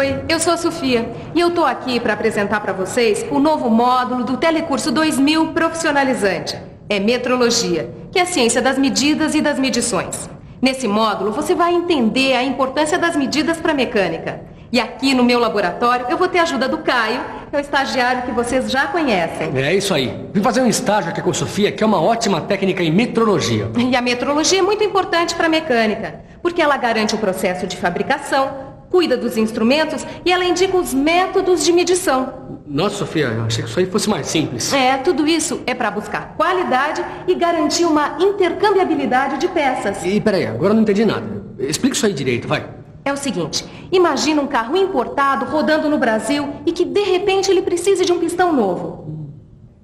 Oi, eu sou a Sofia e eu tô aqui para apresentar para vocês o novo módulo do Telecurso 2000 Profissionalizante. É Metrologia, que é a ciência das medidas e das medições. Nesse módulo você vai entender a importância das medidas para a mecânica. E aqui no meu laboratório eu vou ter a ajuda do Caio, que é o estagiário que vocês já conhecem. É isso aí. Vim fazer um estágio aqui com a Sofia, que é uma ótima técnica em metrologia. E a metrologia é muito importante para a mecânica, porque ela garante o processo de fabricação, cuida dos instrumentos e ela indica os métodos de medição. Nossa, Sofia, eu achei que isso aí fosse mais simples. Tudo isso é para buscar qualidade e garantir uma intercambiabilidade de peças. E peraí, agora eu não entendi nada. Explica isso aí direito, vai. É o seguinte, imagina um carro importado rodando no Brasil e que de repente ele precise de um pistão novo.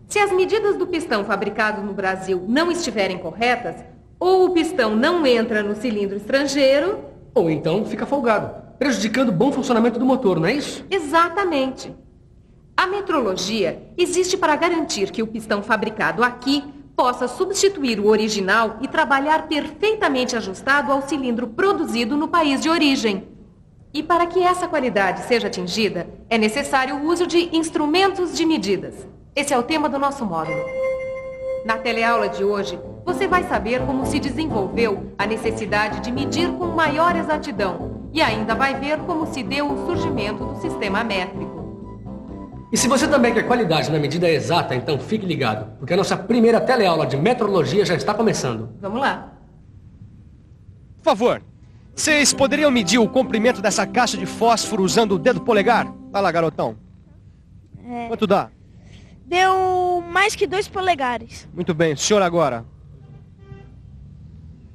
Se as medidas do pistão fabricado no Brasil não estiverem corretas, ou o pistão não entra no cilindro estrangeiro... Ou então fica folgado, prejudicando o bom funcionamento do motor, não é isso? Exatamente. A metrologia existe para garantir que o pistão fabricado aqui possa substituir o original e trabalhar perfeitamente ajustado ao cilindro produzido no país de origem. E para que essa qualidade seja atingida, é necessário o uso de instrumentos de medidas. Esse é o tema do nosso módulo. Na teleaula de hoje, você vai saber como se desenvolveu a necessidade de medir com maior exatidão e ainda vai ver como se deu o surgimento do sistema métrico. E se você também quer qualidade na medida exata, então fique ligado, porque a nossa primeira teleaula de metrologia já está começando. Vamos lá. Por favor, vocês poderiam medir o comprimento dessa caixa de fósforo usando o dedo polegar? Vai lá, garotão. Quanto dá? Deu mais que 2 polegares. Muito bem, o senhor agora.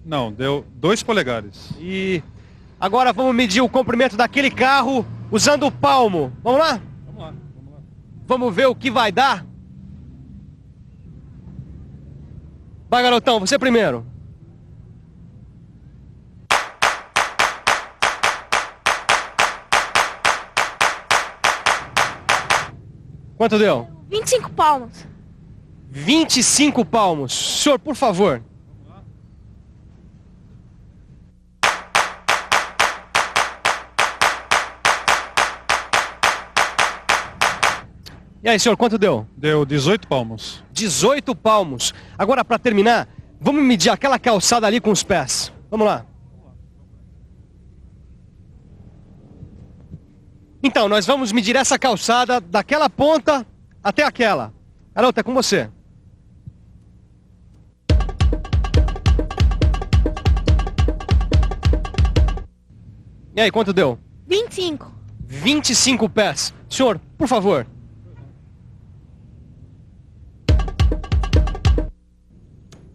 Não, deu 2 polegares. E agora vamos medir o comprimento daquele carro usando o palmo. Vamos lá? Vamos lá. Vamos ver o que vai dar? Vai, garotão, você primeiro. Quanto deu? 25 palmos. 25 palmos. Senhor, por favor. E aí, senhor, quanto deu? Deu 18 palmos. 18 palmos. Agora, para terminar, vamos medir aquela calçada ali com os pés. Vamos lá. Então, nós vamos medir essa calçada daquela ponta até aquela. Garota, é com você. E aí, quanto deu? 25. 25 pés. Senhor, por favor.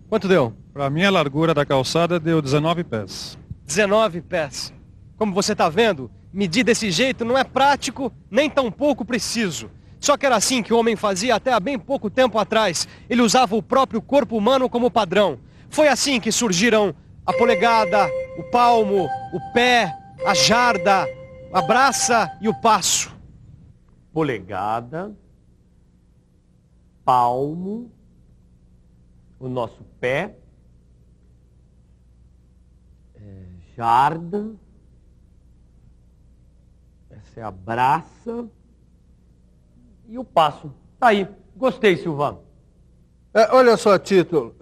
Quanto deu? Para mim, a largura da calçada deu 19 pés. 19 pés. Como você está vendo, medir desse jeito não é prático, nem tão pouco preciso. Só que era assim que o homem fazia até há bem pouco tempo atrás. Ele usava o próprio corpo humano como padrão. Foi assim que surgiram a polegada, o palmo, o pé, a jarda, a braça e o passo. Polegada, palmo, o nosso pé, jarda, essa é a braça e o passo. Tá aí. Gostei, Silvano. Olha só, Tito.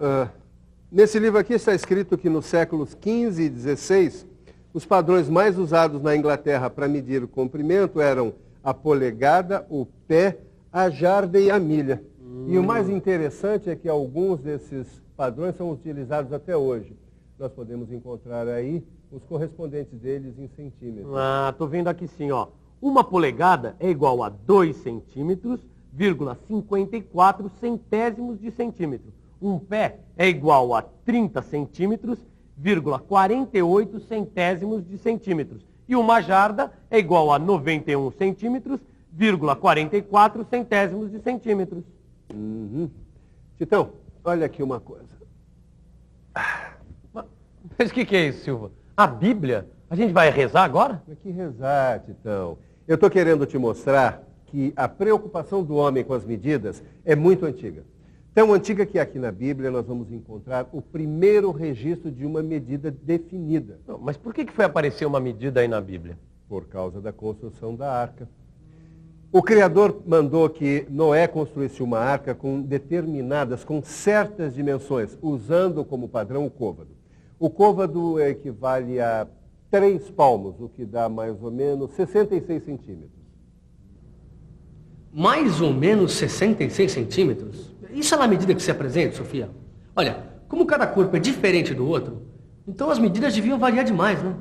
Nesse livro aqui está escrito que nos séculos XV e XVI, os padrões mais usados na Inglaterra para medir o comprimento eram a polegada, o pé, a jarda e a milha. E o mais interessante é que alguns desses padrões são utilizados até hoje. Nós podemos encontrar aí os correspondentes deles em centímetros. Tô vendo aqui sim, ó. Uma polegada é igual a 2 centímetros, 54 centésimos de centímetro. Um pé é igual a 30 centímetros, 48 centésimos de centímetros. E uma jarda é igual a 91 centímetros, 44 centésimos de centímetros. Titão, olha aqui uma coisa. Mas o que é isso, Silva? A Bíblia? A gente vai rezar agora? Mas que rezar, Titão. Eu estou querendo te mostrar que a preocupação do homem com as medidas é muito antiga. Tão antiga que aqui na Bíblia nós vamos encontrar o primeiro registro de uma medida definida. Não, mas por que foi aparecer uma medida aí na Bíblia? por causa da construção da arca. O Criador mandou que Noé construísse uma arca com certas dimensões, usando como padrão o côvado. O côvado equivale a 3 palmos, o que dá mais ou menos 66 centímetros. Mais ou menos 66 centímetros? Isso é na medida que se apresenta, Sofia? Olha, como cada corpo é diferente do outro, então as medidas deviam variar demais, né?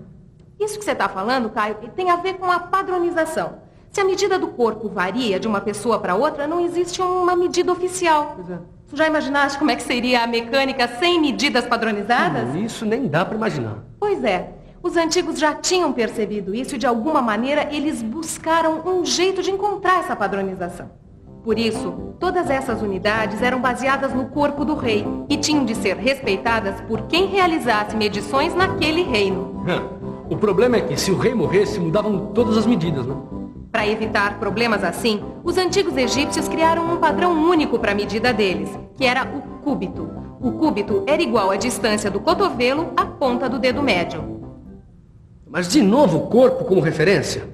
Isso que você está falando, Caio, tem a ver com a padronização. Se a medida do corpo varia de uma pessoa para outra, não existe uma medida oficial. Pois é. Tu já imaginaste como é que seria a mecânica sem medidas padronizadas? Isso nem dá para imaginar. Pois é. Os antigos já tinham percebido isso e, de alguma maneira, eles buscaram um jeito de encontrar essa padronização. Por isso, todas essas unidades eram baseadas no corpo do rei e tinham de ser respeitadas por quem realizasse medições naquele reino. O problema é que, se o rei morresse, mudavam todas as medidas, né? Para evitar problemas assim, os antigos egípcios criaram um padrão único para a medida deles, que era o cúbito. O cúbito era igual à distância do cotovelo à ponta do dedo médio. Mas, de novo, o corpo como referência?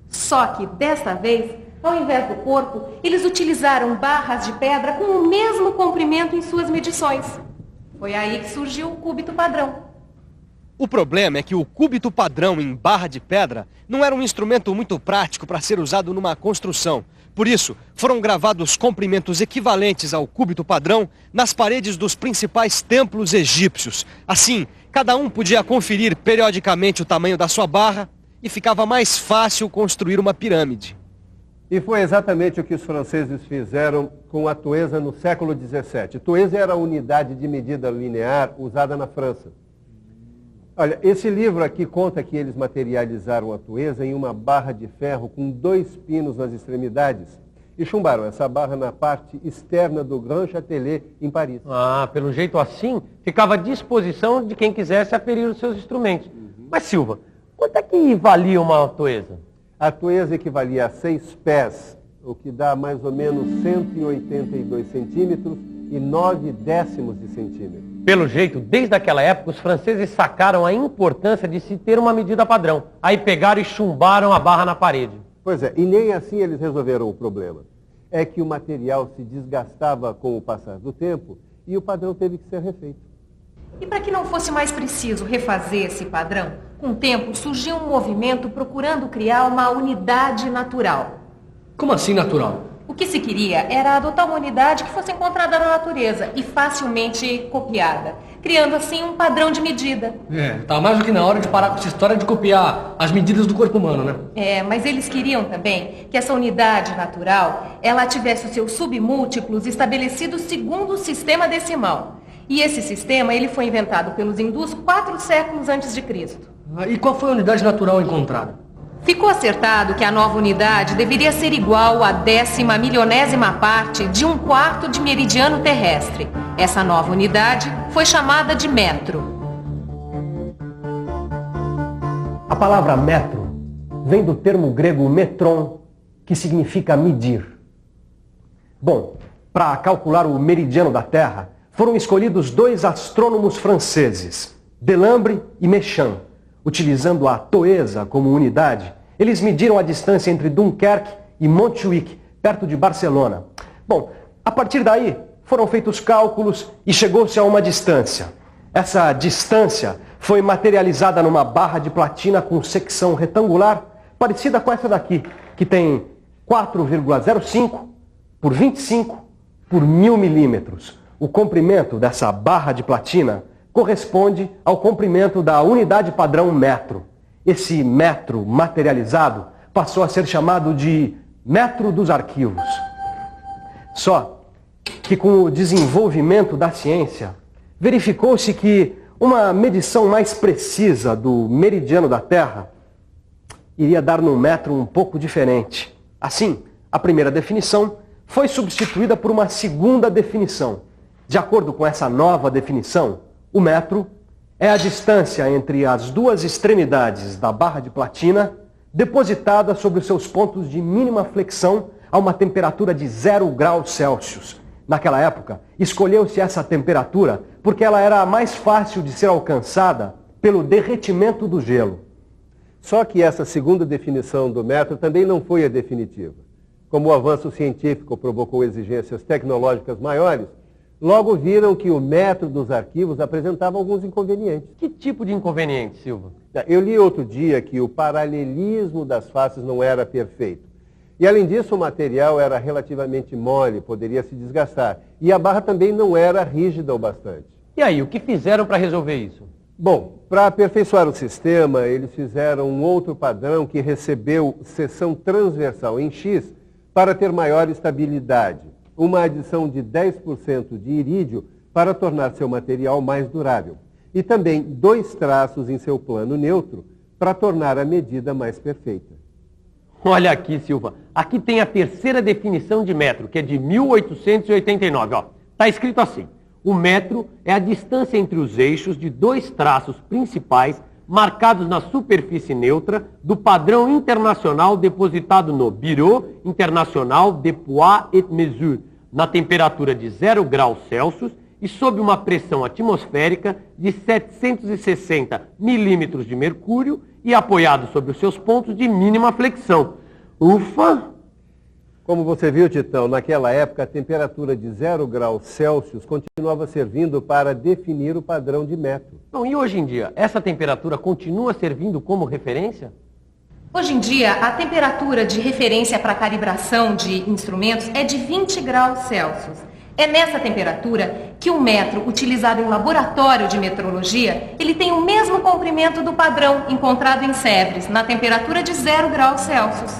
Só que, desta vez, ao invés do corpo, eles utilizaram barras de pedra com o mesmo comprimento em suas medições. Foi aí que surgiu o cúbito padrão. O problema é que o cúbito padrão em barra de pedra não era um instrumento muito prático para ser usado numa construção. Por isso, foram gravados comprimentos equivalentes ao cúbito padrão nas paredes dos principais templos egípcios. Assim, cada um podia conferir periodicamente o tamanho da sua barra e ficava mais fácil construir uma pirâmide. E foi exatamente o que os franceses fizeram com a toesa no século XVII. Toesa era a unidade de medida linear usada na França. Olha, esse livro aqui conta que eles materializaram a toesa em uma barra de ferro com 2 pinos nas extremidades e chumbaram essa barra na parte externa do Grand Châtelet, em Paris. Ah, pelo jeito assim, ficava à disposição de quem quisesse aferir os seus instrumentos. Mas, Silva, quanto é que valia uma toesa? A toesa equivalia a 6 pés, o que dá mais ou menos 182 centímetros e 9 décimos de centímetro. Pelo jeito, desde aquela época, os franceses sacaram a importância de se ter uma medida padrão. Aí pegaram e chumbaram a barra na parede. Pois é, e nem assim eles resolveram o problema. É que o material se desgastava com o passar do tempo e o padrão teve que ser refeito. E para que não fosse mais preciso refazer esse padrão, com o tempo surgiu um movimento procurando criar uma unidade natural. Como assim natural? O que se queria era adotar uma unidade que fosse encontrada na natureza e facilmente copiada, criando assim um padrão de medida. Tá mais do que na hora de parar com essa história de copiar as medidas do corpo humano, né? Mas eles queriam também que essa unidade natural, ela tivesse os seus submúltiplos estabelecidos segundo o sistema decimal. E esse sistema, ele foi inventado pelos hindus 4 séculos antes de Cristo. E qual foi a unidade natural encontrada? Ficou acertado que a nova unidade deveria ser igual à 10ª milionésima parte de 1/4 de meridiano terrestre. Essa nova unidade foi chamada de metro. A palavra metro vem do termo grego metron, que significa medir. Bom, para calcular o meridiano da Terra, foram escolhidos 2 astrônomos franceses, Delambre e Méchain. Utilizando a toesa como unidade, eles mediram a distância entre Dunkerque e Montjuïc, perto de Barcelona. Bom, a partir daí, foram feitos cálculos e chegou-se a uma distância. Essa distância foi materializada numa barra de platina com secção retangular, parecida com essa daqui, que tem 4,05 por 25 por 1000 milímetros. O comprimento dessa barra de platina corresponde ao comprimento da unidade padrão metro. Esse metro materializado passou a ser chamado de metro dos arquivos. Só que com o desenvolvimento da ciência, verificou-se que uma medição mais precisa do meridiano da Terra iria dar num metro um pouco diferente. Assim, a primeira definição foi substituída por uma segunda definição. De acordo com essa nova definição, o metro é a distância entre as 2 extremidades da barra de platina depositada sobre os seus pontos de mínima flexão a uma temperatura de 0 graus Celsius. Naquela época, escolheu-se essa temperatura porque ela era mais fácil de ser alcançada pelo derretimento do gelo. Só que essa segunda definição do metro também não foi a definitiva. Como o avanço científico provocou exigências tecnológicas maiores, logo viram que o metro dos arquivos apresentava alguns inconvenientes. Que tipo de inconveniente, Silva? Eu li outro dia que o paralelismo das faces não era perfeito. E, além disso, o material era relativamente mole, poderia se desgastar. E a barra também não era rígida o bastante. E aí, o que fizeram para resolver isso? Bom, para aperfeiçoar o sistema, eles fizeram um outro padrão que recebeu seção transversal em X para ter maior estabilidade. Uma adição de 10% de irídio para tornar seu material mais durável. E também 2 traços em seu plano neutro para tornar a medida mais perfeita. Olha aqui, Silva. Aqui tem a terceira definição de metro, que é de 1889. Está escrito assim. O metro é a distância entre os eixos de 2 traços principais marcados na superfície neutra do padrão internacional depositado no Bureau International de Poids et Mesures, na temperatura de 0 graus Celsius e sob uma pressão atmosférica de 760 milímetros de mercúrio e apoiado sobre os seus pontos de mínima flexão. Ufa! Como você viu, Titão, naquela época a temperatura de 0 graus Celsius continuava servindo para definir o padrão de metro. Bom, e hoje em dia, essa temperatura continua servindo como referência? Hoje em dia, a temperatura de referência para calibração de instrumentos é de 20 graus Celsius. É nessa temperatura que o metro utilizado em laboratório de metrologia, ele tem o mesmo comprimento do padrão encontrado em Sèvres, na temperatura de 0 graus Celsius.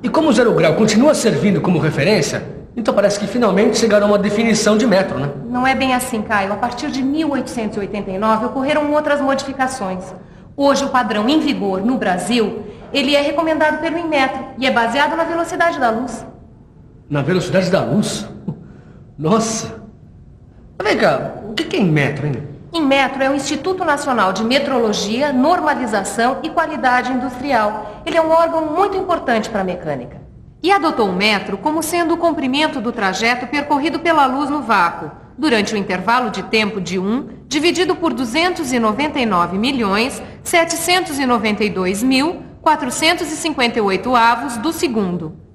E como o 0 grau continua servindo como referência, então parece que finalmente chegaram a uma definição de metro, né? Não é bem assim, Caio. A partir de 1889 ocorreram outras modificações. Hoje o padrão em vigor no Brasil, ele é recomendado pelo Inmetro e é baseado na velocidade da luz. Na velocidade da luz? Nossa! Mas vem cá, o que é Inmetro, hein? Inmetro é o Instituto Nacional de Metrologia, Normalização e Qualidade Industrial. Ele é um órgão muito importante para a mecânica. E adotou o metro como sendo o comprimento do trajeto percorrido pela luz no vácuo, durante o intervalo de tempo de 1, dividido por 299.792.458 avos do segundo.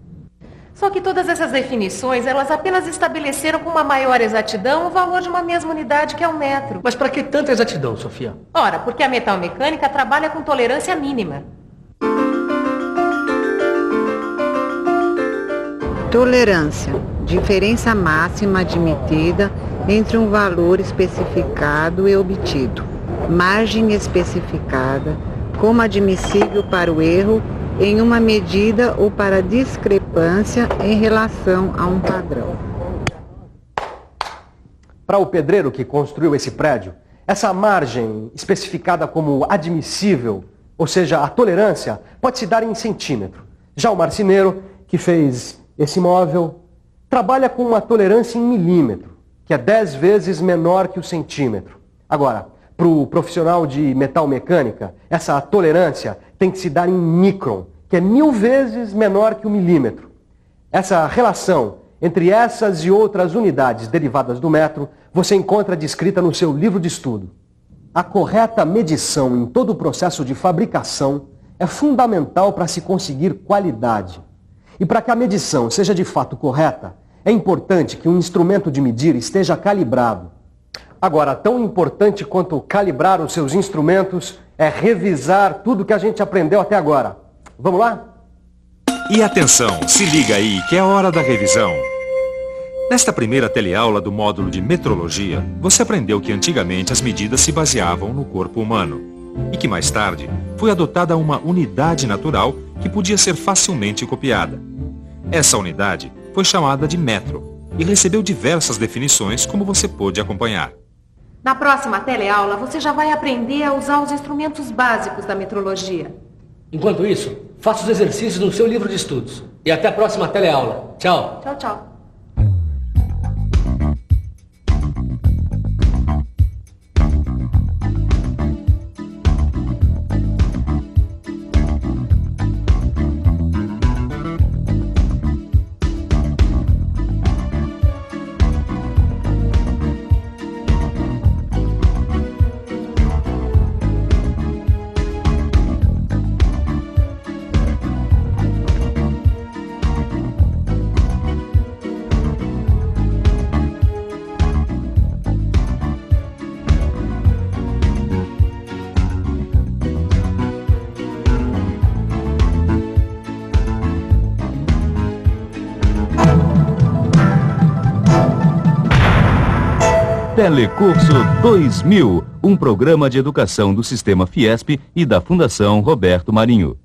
Só que todas essas definições, elas apenas estabeleceram com uma maior exatidão o valor de uma mesma unidade que é o metro. Mas para que tanta exatidão, Sofia? Ora, porque a metalmecânica trabalha com tolerância mínima. Tolerância, diferença máxima admitida entre um valor especificado e obtido. Margem especificada como admissível para o erro em uma medida ou para discrepância em relação a um padrão. Para o pedreiro que construiu esse prédio, essa margem especificada como admissível, ou seja, a tolerância, pode se dar em centímetro. Já o marceneiro que fez esse móvel trabalha com uma tolerância em milímetro, que é 10 vezes menor que o centímetro. Agora, para o profissional de metalmecânica, essa tolerância tem que se dar em micron, que é 1000 vezes menor que o milímetro. Essa relação entre essas e outras unidades derivadas do metro, você encontra descrita no seu livro de estudo. A correta medição em todo o processo de fabricação é fundamental para se conseguir qualidade. E para que a medição seja de fato correta, é importante que o instrumento de medir esteja calibrado. Agora, tão importante quanto calibrar os seus instrumentos é revisar tudo que a gente aprendeu até agora. Vamos lá? E atenção, se liga aí que é hora da revisão. Nesta primeira teleaula do módulo de metrologia, você aprendeu que antigamente as medidas se baseavam no corpo humano e que mais tarde foi adotada uma unidade natural que podia ser facilmente copiada. Essa unidade foi chamada de metro e recebeu diversas definições, como você pôde acompanhar. Na próxima teleaula, você já vai aprender a usar os instrumentos básicos da metrologia. Enquanto isso, faça os exercícios no seu livro de estudos. E até a próxima teleaula. Tchau. Tchau, tchau. Telecurso 2000, um programa de educação do Sistema Fiesp e da Fundação Roberto Marinho.